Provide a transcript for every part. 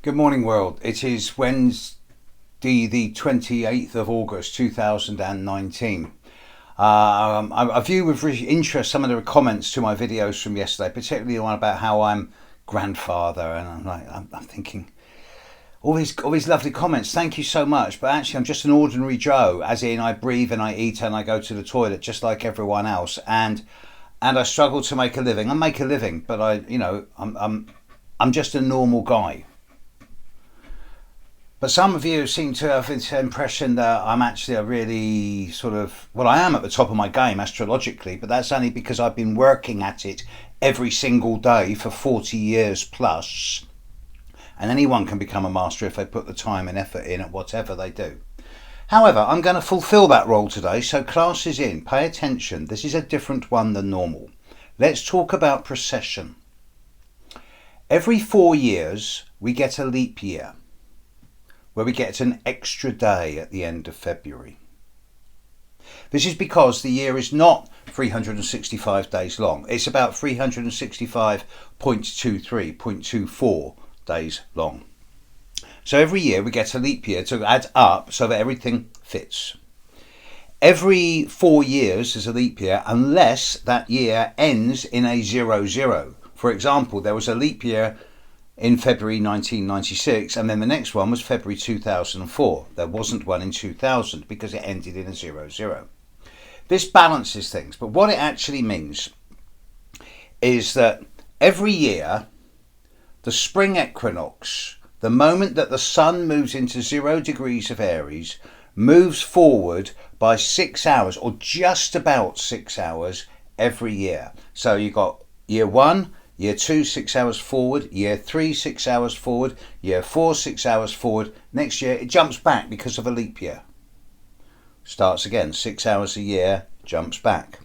Good morning, world. It is Wednesday, the 28th of August 2019. I view with interest some of the comments to my videos from yesterday, particularly the one about how I'm grandfather, and I'm thinking, all these lovely comments. Thank you so much, but actually, I'm just an ordinary Joe. As in, I breathe and I eat and I go to the toilet just like everyone else, and I struggle to make a living. I make a living, but I'm just a normal guy. But some of you seem to have this impression that I'm actually a really I am at the top of my game astrologically, but that's only because I've been working at it every single day for 40 years plus. And anyone can become a master if they put the time and effort in at whatever they do. However, I'm going to fulfill that role today, so class is in. Pay attention. This is a different one than normal. Let's talk about precession. Every 4 years, we get a leap year, where we get an extra day at the end of February. This is because the year is not 365 days long. It's about 365.23, days long. So every year we get a leap year to add up so that everything fits. Every 4 years is a leap year unless that year ends in a 00. For example, there was a leap year in February 1996, and then the next one was February 2004. There wasn't one in 2000 because it ended in a 00. This balances things, but what it actually means is that every year, the spring equinox, the moment that the sun moves into 0 degrees of Aries, moves forward by 6 hours, or just about 6 hours every year. So you've got year 1, Year 2, 6 hours forward. Year 3, 6 hours forward. Year 4, 6 hours forward. Next year, it jumps back because of a leap year. Starts again, 6 hours a year, jumps back.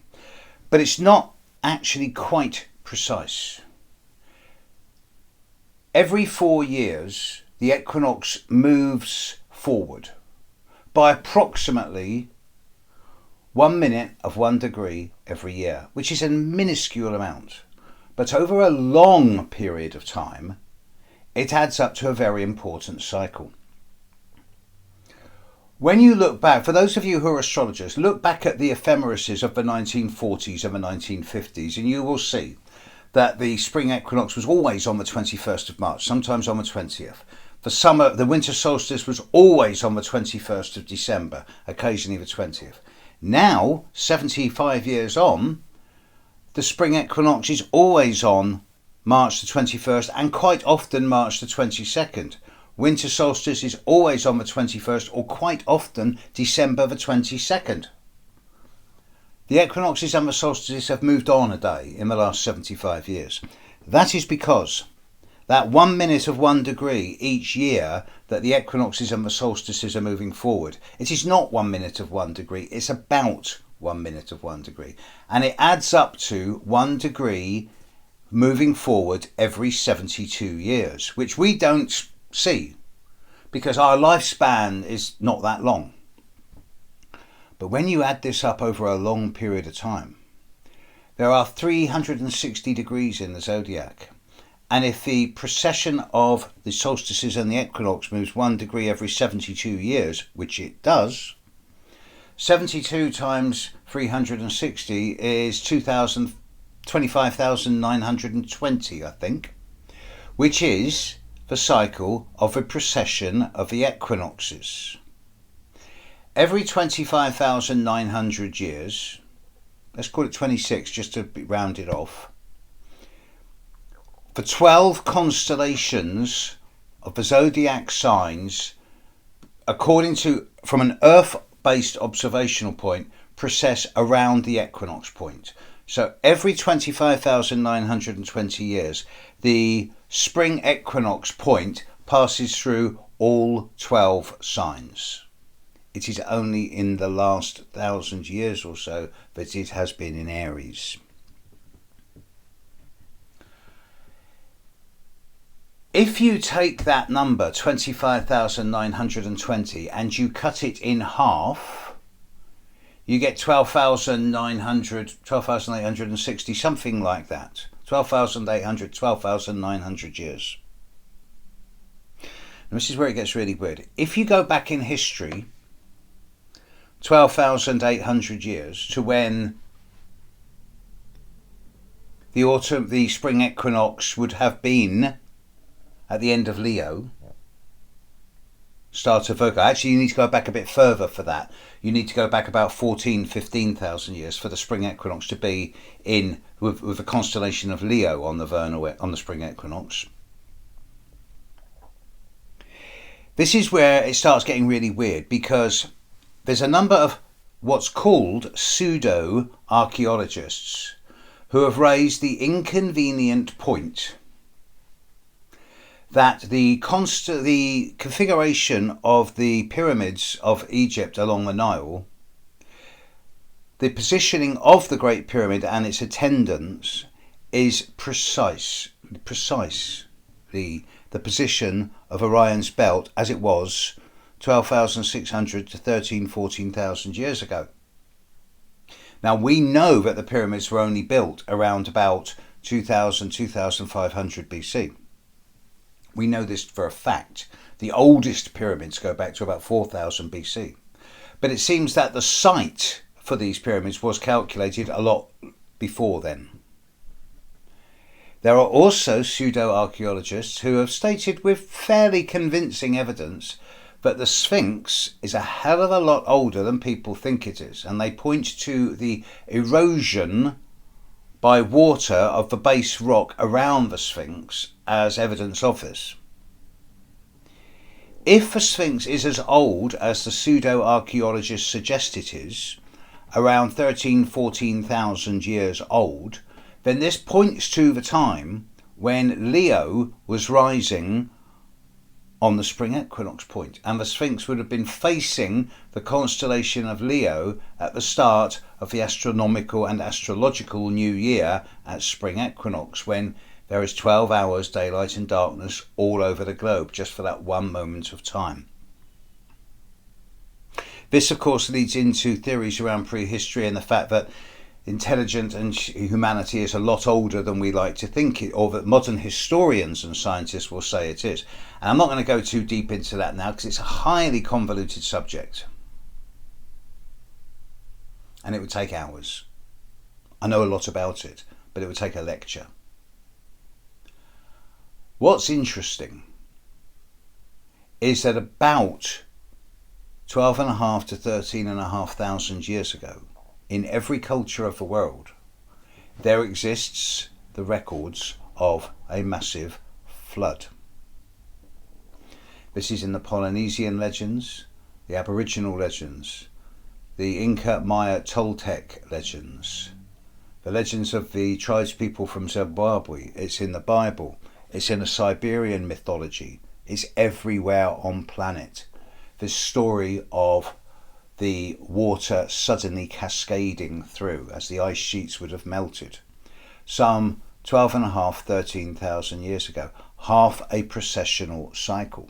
But it's not actually quite precise. Every 4 years, the equinox moves forward by approximately 1 minute of 1 degree every year, which is a minuscule amount. But over a long period of time, it adds up to a very important cycle. When you look back, for those of you who are astrologers, look back at the ephemerises of the 1940s and the 1950s, and you will see that the spring equinox was always on the 21st of March, sometimes on the 20th. For summer, the winter solstice was always on the 21st of December, occasionally the 20th. Now, 75 years on, the spring equinox is always on March the 21st and quite often March the 22nd. Winter solstice is always on the 21st or quite often December the 22nd. The equinoxes and the solstices have moved on a day in the last 75 years. That is because that 1 minute of 1 degree each year that the equinoxes and the solstices are moving forward, it is not 1 minute of 1 degree, it's about 1 minute of 1 degree, and it adds up to 1 degree moving forward every 72 years, which we don't see because our lifespan is not that long. But when you add this up over a long period of time, there are 360 degrees in the zodiac, and if the precession of the solstices and the equinox moves 1 degree every 72 years, which it does, 72 times 360 is 25,920, I think, which is the cycle of the precession of the equinoxes. Every 25,900 years, let's call it 26 just to round it off, for 12 constellations of the zodiac signs, according to, from an Earth-based observational point, precess around the equinox point. So every 25,920 years, the spring equinox point passes through all 12 signs. It is only in the last 1,000 years or so that it has been in Aries. If you take that number, 25,920, and you cut it in half, you get 12,860, something like that. 12,800, 12,900 years. And this is where it gets really weird. If you go back in history 12,800 years to when the spring equinox would have been at the end of Leo, start of Virgo. Actually, you need to go back a bit further for that. You need to go back about 15,000 years for the spring equinox to be in with the constellation of Leo on the spring equinox. This is where it starts getting really weird, because there's a number of what's called pseudo-archaeologists who have raised the inconvenient point that the configuration of the pyramids of Egypt along the Nile, the positioning of the Great Pyramid and its attendants is precise. The position of Orion's belt as it was 12,600 to 14,000 years ago. Now we know that the pyramids were only built around about 2,500 BC. We know this for a fact. The oldest pyramids go back to about 4,000 BC. But it seems that the site for these pyramids was calculated a lot before then. There are also pseudo-archaeologists who have stated with fairly convincing evidence that the Sphinx is a hell of a lot older than people think it is, and they point to the erosion by water of the base rock around the Sphinx as evidence of this. If the Sphinx is as old as the pseudo-archaeologists suggest it is, around 14,000 years old, then this points to the time when Leo was rising on the spring equinox point, and the Sphinx would have been facing the constellation of Leo at the start of the astronomical and astrological new year at spring equinox, when there is 12 hours daylight and darkness all over the globe, just for that one moment of time. This, of course, leads into theories around prehistory and the fact that intelligence and humanity is a lot older than we like to think it, or that modern historians and scientists will say it is. And I'm not going to go too deep into that now, because it's a highly convoluted subject and it would take hours. I know a lot about it, but it would take a lecture. What's interesting is that about 12,500 to 13,500 years ago, in every culture of the world, there exists the records of a massive flood. This is in the Polynesian legends, the Aboriginal legends, the Inca, Maya, Toltec legends, the legends of the tribespeople from Zimbabwe. It's in the Bible. It's in the Siberian mythology. It's everywhere on planet. This story of the water suddenly cascading through as the ice sheets would have melted. Some 12,500, 13,000 years ago. Half a precessional cycle.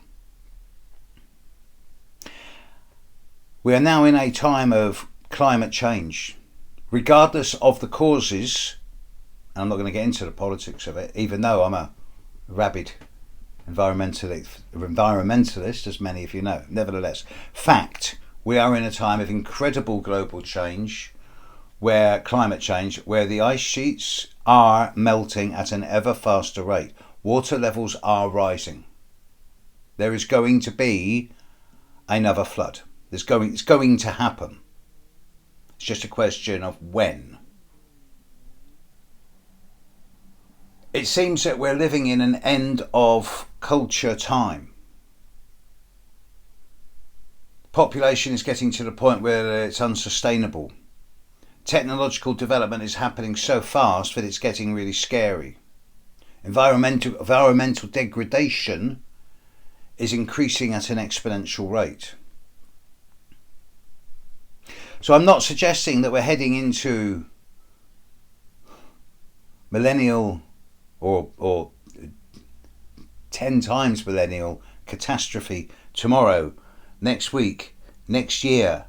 We are now in a time of climate change. Regardless of the causes, and I'm not going to get into the politics of it, even though I'm a rabid environmentalist, as many of you know. Nevertheless, fact, we are in a time of incredible global change, climate change, where the ice sheets are melting at an ever faster rate. Water levels are rising. There is going to be another flood. It's going to happen. It's just a question of when. It seems that we're living in an end of culture time. Population is getting to the point where it's unsustainable. Technological development is happening so fast that it's getting really scary. Environmental degradation is increasing at an exponential rate. So I'm not suggesting that we're heading into millennial or 10 times millennial catastrophe tomorrow, next week, next year,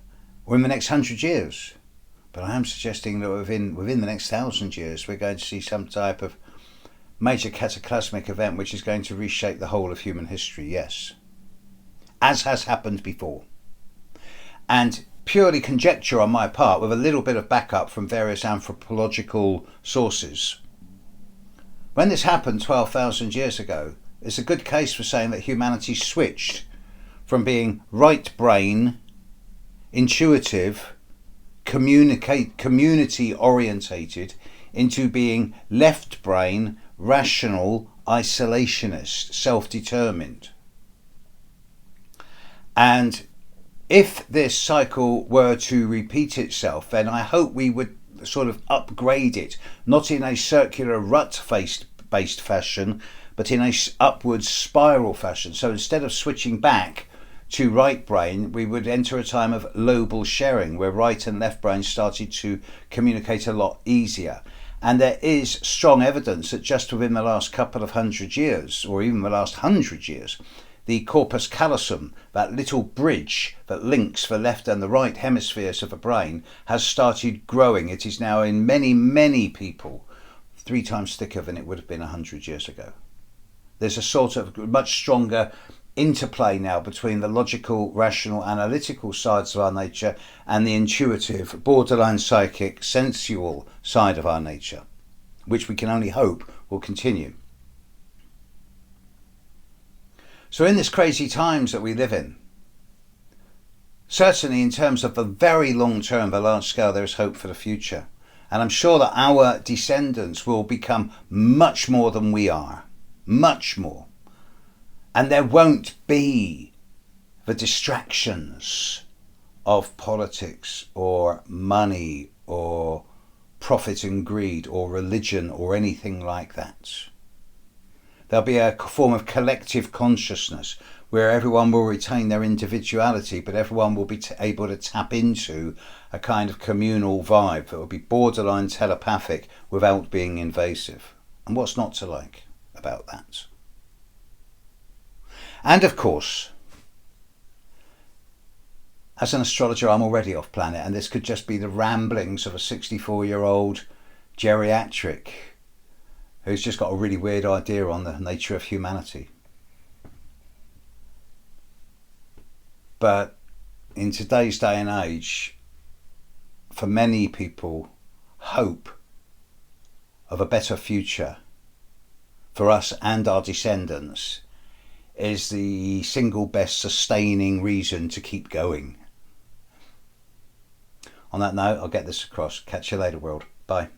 or in the next 100 years. But I am suggesting that within the next 1,000 years, we're going to see some type of major cataclysmic event which is going to reshape the whole of human history, yes. as has happened before. And purely conjecture on my part, with a little bit of backup from various anthropological sources, when this happened 12,000 years ago, it's a good case for saying that humanity switched from being right brain, intuitive, community orientated, into being left brain, rational, isolationist, self-determined. And if this cycle were to repeat itself, then I hope we would sort of upgrade it, not in a circular rut-based fashion, but in a upwards spiral fashion. So instead of switching back to right brain, we would enter a time of lobal sharing, where right and left brain started to communicate a lot easier. And there is strong evidence that just within the last couple of 100 years, or even the last 100 years, the corpus callosum, that little bridge that links the left and the right hemispheres of the brain, has started growing. It is now in many, many people 3 times thicker than it would have been 100 years ago. There's a sort of much stronger interplay now between the logical, rational, analytical sides of our nature and the intuitive, borderline psychic, sensual side of our nature, which we can only hope will continue. So in this crazy times that we live in, certainly in terms of the very long term, the large scale, there is hope for the future. And I'm sure that our descendants will become much more than we are. Much more. And there won't be the distractions of politics or money or profit and greed or religion or anything like that. There'll be a form of collective consciousness where everyone will retain their individuality, but everyone will be able to tap into a kind of communal vibe that will be borderline telepathic without being invasive. And what's not to like about that? And of course, as an astrologer, I'm already off planet, and this could just be the ramblings of a 64-year-old geriatric who's just got a really weird idea on the nature of humanity. But in today's day and age, for many people, hope of a better future for us and our descendants is the single best sustaining reason to keep going. On that note, I'll get this across. Catch you later, world. Bye.